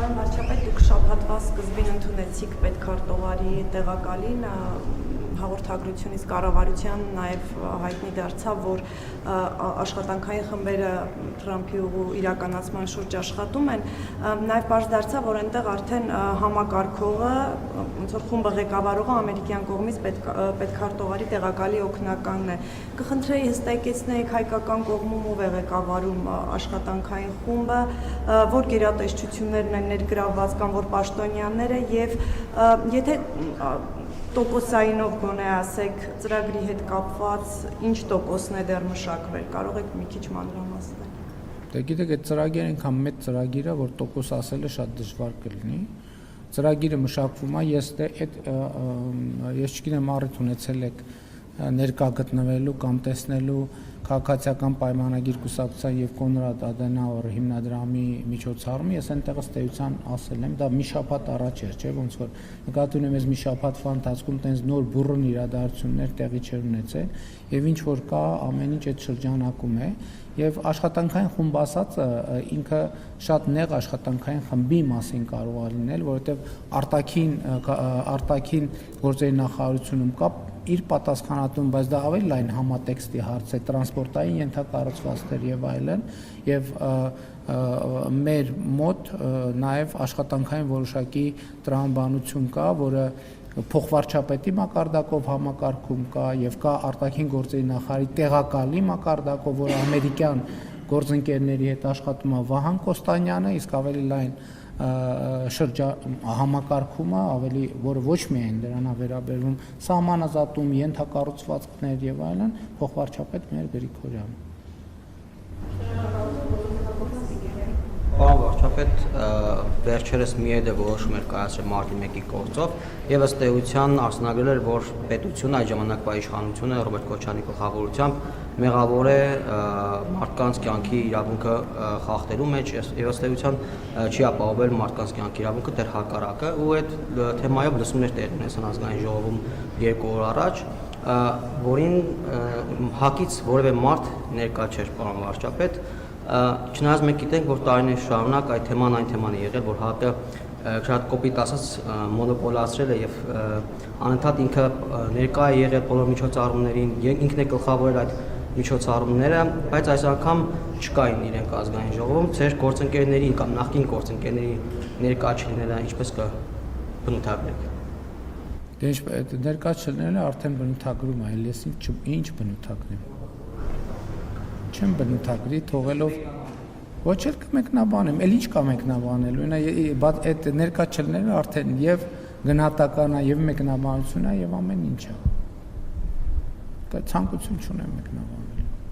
Պարոն վարչապետ, դուք շաբաթվա սկզբին ընդունեցիք պետքարտուղարի տեղակալին, հաղորդագրությունից կառավարության նաև հայտնի դարձավ, որ աշխատանքային խմբերը Թրամփի ուղու իրականացման շուրջ աշխատում են, նաև պարզ դարձավ, որ այնտեղ արդեն համակարգողը, ոնց որ խումբը ղեկավարողը ամերիկյան կողմից պետքարտուղարի տեղակալի օգնականն է։ Կխնդրեի հստակեցնեիք հայկական կողմում ով է ղեկավարում աշխատանքային խումբը, որ գերատեսչություններն են ներգրավված կամ որ պաշտոնյաները եւ եթե տոկոսայինով գոնե ասեք ծրագրի հետ կապված ինչ տոկոսն է դեռ մշակվել, կարող եք մի քիչ մանրամասնել։ Դե գիտեք, այդ ծրագիրը այնքան մեծ ծրագիր է, որ տոկոս ասելը շատ դժվար կլինի։ Ծրագիրը մշակվում է, ես չգիտեմ առիթ ունեցել եք ներկա գտնվելու կամ տեսնելու քաղաքացիական պայմանագիր կուսակցության եւ Կոնրադ Ադենաուեր հիմնադրամի միջոցառումը, ես այնտեղ ըստ էության ասել եմ, դա մի շաբաթ առաջ էր, չէ՞, ոնց որ նկատի ունեմ, ես մի շաբաթվա ընթացքում տենց նոր բուրըն իրադարձություններ տեղի չեր ունեցել եւ ինչ որ կա, ամեն ինչ այդ շրջանակում է եւ աշխատանքային խումբ ասածը ինքը շատ նեղ աշխատանքային խմբի մասին կարող է լինել, որովհետեւ արտաքին գործերի նախարարությունում կա իր պատասխանատուն, բայց դա ավելի լայն համատեքստի հարց է, տրանսպորտային ենթակառուցվածքներ եւ այլն, եւ մեր մոտ նաեւ աշխատանքային որոշակի տրամաբանություն կա, որը փոխվարչապետի մակարդակով համակարգում կա եւ կա արտաքին գործերի նախարարի տեղակալի մակարդակով, որը ամերիկյան գործընկերների հետ աշխատում է Վահան Կոստանյանը, իսկ ավելի լայն համակարգումը ավելի, որը ոչ միայն դրան է վերաբերվում սահմանազատում, ենթակառուցվածքներ եւ այլն, փոխվարչապետ մեր Գրիգորյանը։ Պարոն վարչապետ, վերջերս մի էդ է որոշում էր կայացրել մարտի 1-ի գործով եւ ըստ էության արձանագրել էր, որ պետությունը այդ ժամանակվա իշխանությունը Ռոբերտ Քոչարյանի գլխավորությամբ մեղավոր է մարդկանց կյանքի իրավունքը խախտելու մեջ եւ ըստ էության չի ապահովել մարդկանց կյանքի իրավունքը, դեռ հակառակը, ու այդ թեմայով լսումներ տեղի ունեցան ազգային ժողովում 2 օր առաջ, որին հակից որևէ մարդ ներկա չէր, պարոն վարչապետ։ Չնայած մենք գիտենք, որ տարիներ շարունակ այդ թեման այն թեման է եղել, որ ՀԱԿ-ը շատ կոպիտ ասած մոնոպոլացրել է եւ անընդհատ ինքը ներկա է եղել բոլոր միջոցառումներին, ինքն է գլխավորել այդ միջոցառումները, բայց այս անգամ չկային իրենք ազգային ժողովում, ձեր գործընկերների կամ նախկին գործընկերների ներկա չլինելը ինչպես կբնութագրեք։ Դե ներկա չլինելը արդեն բնութագրում է, այլ ես ինչ բնութագրեմ։ Չեմ բնութագրի թողելով ոչ էլ կմեկնաբանեմ, էլ ինչ կա մեկնաբանելու, այդ ներկա չլինելը արդեն եւ գնահատական է, եւ մեկնաբանություն է, եւ ամեն ինչ է։ Ցանկություն չունեմ մեկնաբանել։